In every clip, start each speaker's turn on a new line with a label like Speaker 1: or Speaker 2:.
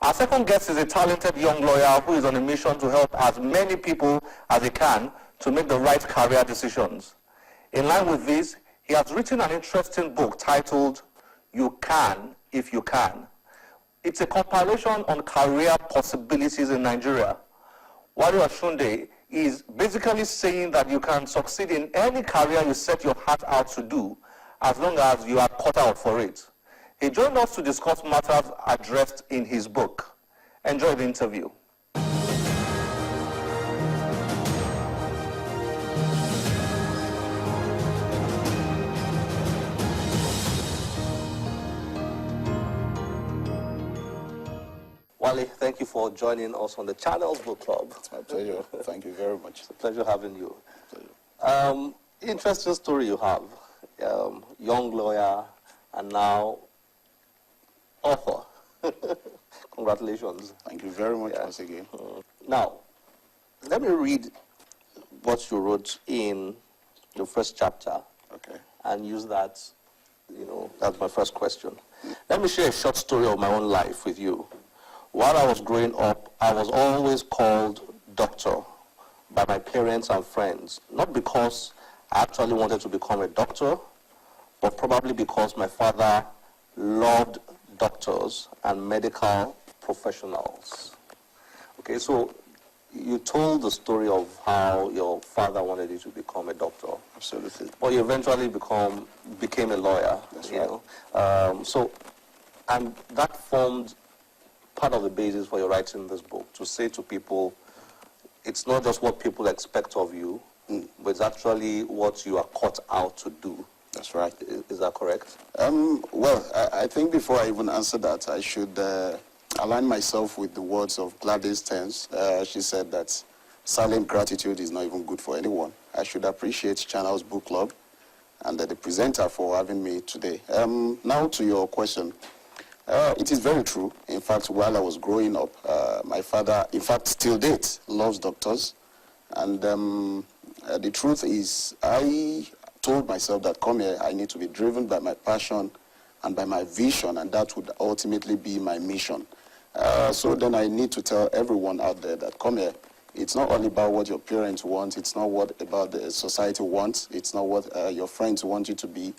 Speaker 1: Our second guest is a talented young lawyer who is on a mission to help as many people as he can to make the right career decisions. In line with this, he has written an interesting book titled You Can If You Can. It's a compilation on career possibilities in Nigeria. Wale Oshunde is basically saying that you can succeed in any career you set your heart out to do as long as you are cut out for it. He joined us to discuss matters addressed in his book. Enjoy the interview. Wale, thank you for joining us on the channel's book club.
Speaker 2: It's my pleasure. Thank you very much.
Speaker 1: It's a pleasure having you.
Speaker 2: Pleasure.
Speaker 1: Interesting story you have. Young lawyer and now author. Congratulations.
Speaker 2: Thank you very much once again.
Speaker 1: Now, let me read what you wrote in the first chapter.
Speaker 2: Okay.
Speaker 1: And use that, that's my first question. Let me share a short story of my own life with you. While I was growing up, I was always called doctor by my parents and friends, not because I actually wanted to become a doctor, but probably because my father loved doctors and medical professionals. Okay, so you told the story of how your father wanted you to become a doctor.
Speaker 2: Absolutely.
Speaker 1: But you eventually became a lawyer.
Speaker 2: That's right.
Speaker 1: And that formed part of the basis for your writing this book, to say to people, it's not just what people expect of you, but it's actually what you are cut out to do.
Speaker 2: That's right.
Speaker 1: Is that correct?
Speaker 2: Well, I think before I even answer that, I should align myself with the words of Gladys Tens. She said that silent gratitude is not even good for anyone. I should appreciate Channel's Book Club and the presenter for having me today. Now to your question. It is very true. In fact, while I was growing up, my father, in fact, still dates, loves doctors. And the truth is, I told myself that come here, I need to be driven by my passion and by my vision, and that would ultimately be my mission. So then I need to tell everyone out there that come here, it's not only about what your parents want, it's not what about the society wants, it's not what your friends want you to be.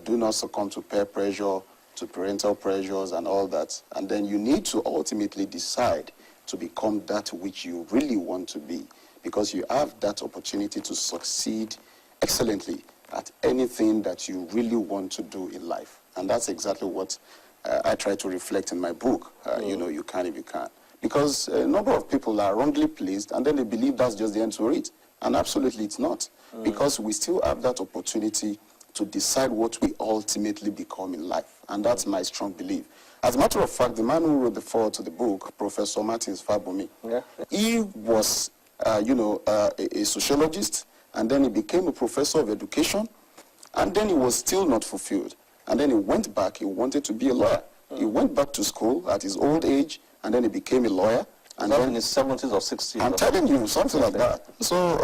Speaker 2: Do not succumb to peer pressure, to parental pressures and all that. And then you need to ultimately decide to become that which you really want to be, because you have that opportunity to succeed excellently at anything that you really want to do in life. And that's exactly what I try to reflect in my book, You Can If You Can. Because a number of people are wrongly pleased, and then they believe that's just the end to it. And absolutely it's not, because we still have that opportunity to decide what we ultimately become in life. And that's my strong belief. As a matter of fact, the man who wrote the foreword to the book, Professor Martins Fabumi, he was, a sociologist, and then he became a professor of education, and then he was still not fulfilled. And then he went back, he wanted to be a lawyer. He went back to school at his old age, and then he became a lawyer. And then
Speaker 1: in his 70s or 60s.
Speaker 2: I'm telling you, something like that. So,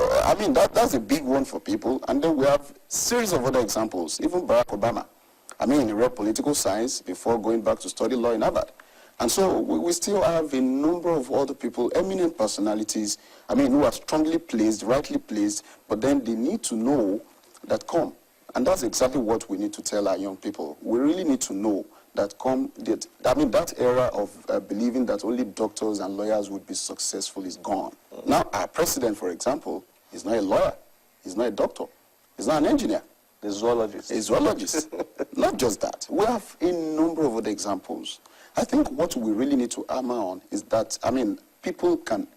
Speaker 2: that's a big one for people. And then we have a series of other examples. Even Barack Obama. He read political science before going back to study law in Harvard. And so we still have a number of other people, eminent personalities, who are strongly placed, rightly placed, but then they need to know that come. And that's exactly what we need to tell our young people. We really need to know that that era of believing that only doctors and lawyers would be successful is gone. Now, our president, for example, is not a lawyer. He's not a doctor. He's not an engineer.
Speaker 1: A zoologist.
Speaker 2: A zoologist. Not just that. We have a number of other examples. I think what we really need to hammer on is that, people can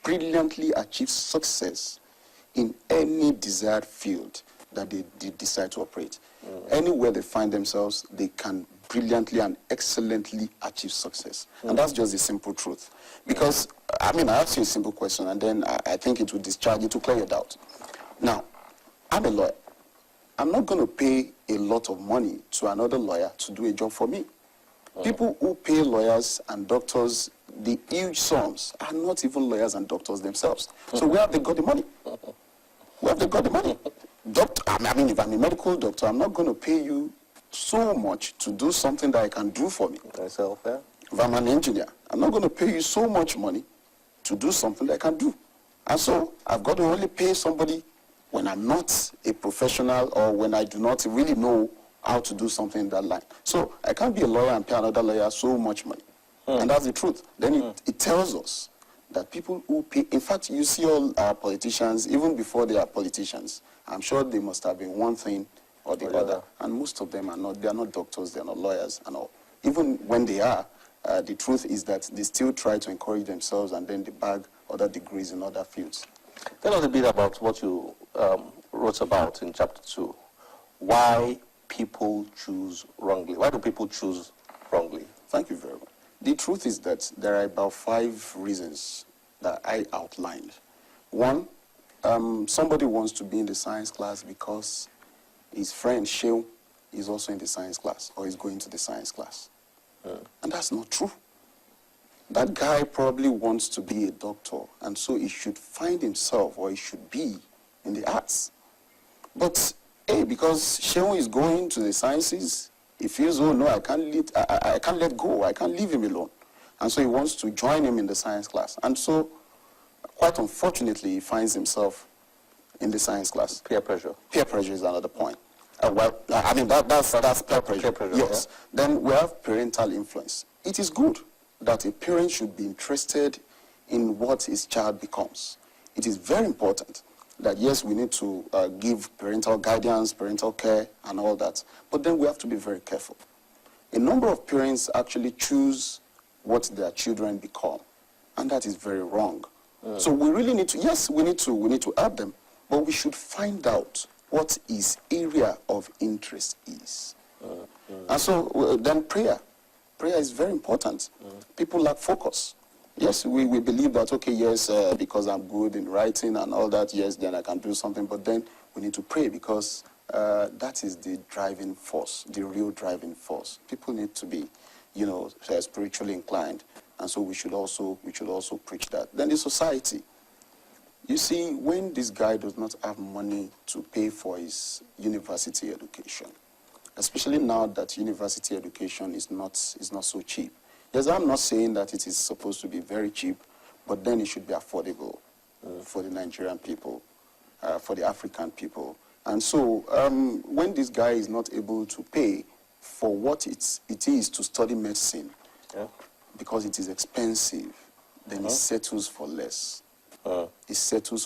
Speaker 2: brilliantly achieve success in any desired field that they decide to operate. Anywhere they find themselves, they can brilliantly and excellently achieve success. And that's just the simple truth. Because, I asked you a simple question, and then I think it will discharge you to clear your doubt. Now, I'm a lawyer. I'm not going to pay a lot of money to another lawyer to do a job for me. People who pay lawyers and doctors the huge sums are not even lawyers and doctors themselves. So where have they got the money? Where have they got the money? Doctor, if I'm a medical doctor, I'm not going to pay you so much to do something that I can do for me.
Speaker 1: Myself, yeah.
Speaker 2: If I'm an engineer, I'm not going to pay you so much money to do something that I can do. And so I've got to only pay somebody when I'm not a professional or when I do not really know how to do something in that line. So I can't be a lawyer and pay another lawyer so much money. And that's the truth. Then it tells us that people who pay, in fact, you see all our politicians, even before they are politicians, I'm sure they must have been one thing or the other. And most of them are not, they are not doctors, they are not lawyers and all. Even when they are, the truth is that they still try to encourage themselves and then they bag other degrees in other fields.
Speaker 1: Tell us a bit about what you wrote about in chapter 2. Why people choose wrongly. Why do people choose wrongly?
Speaker 2: Thank you very much. The truth is that there are about 5 reasons that I outlined. One, somebody wants to be in the science class because his friend, Shew, is also in the science class or is going to the science class. And that's not true. That guy probably wants to be a doctor, and so he should find himself or he should be in the arts. But, because Shew is going to the sciences, he feels, oh no, I can't let go, I can't leave him alone. And so he wants to join him in the science class. And so, quite unfortunately, he finds himself in the science class.
Speaker 1: Peer pressure.
Speaker 2: Peer pressure is another point. That's peer pressure.
Speaker 1: Peer pressure,
Speaker 2: yes.
Speaker 1: Yeah.
Speaker 2: Then we have parental influence. It is good that a parent should be interested in what his child becomes. It is very important that, yes, we need to give parental guidance, parental care, and all that. But then we have to be very careful. A number of parents actually choose what their children become, and that is very wrong. So we really need to, yes, we need to help them, but we should find out what his area of interest is. And so then prayer is very important. People lack focus. Yes, we believe that, okay, yes, because I'm good in writing and all that, yes, then I can do something. But then we need to pray because that is the driving force, the real driving force. People need to be, spiritually inclined. And so we should also preach that. Then the society. You see, when this guy does not have money to pay for his university education, especially now that university education is not so cheap. Yes, I'm not saying that it is supposed to be very cheap, but then it should be affordable for the Nigerian people, for the African people. And so when this guy is not able to pay for what it is to study medicine, because it is expensive, then he settles for less. He settles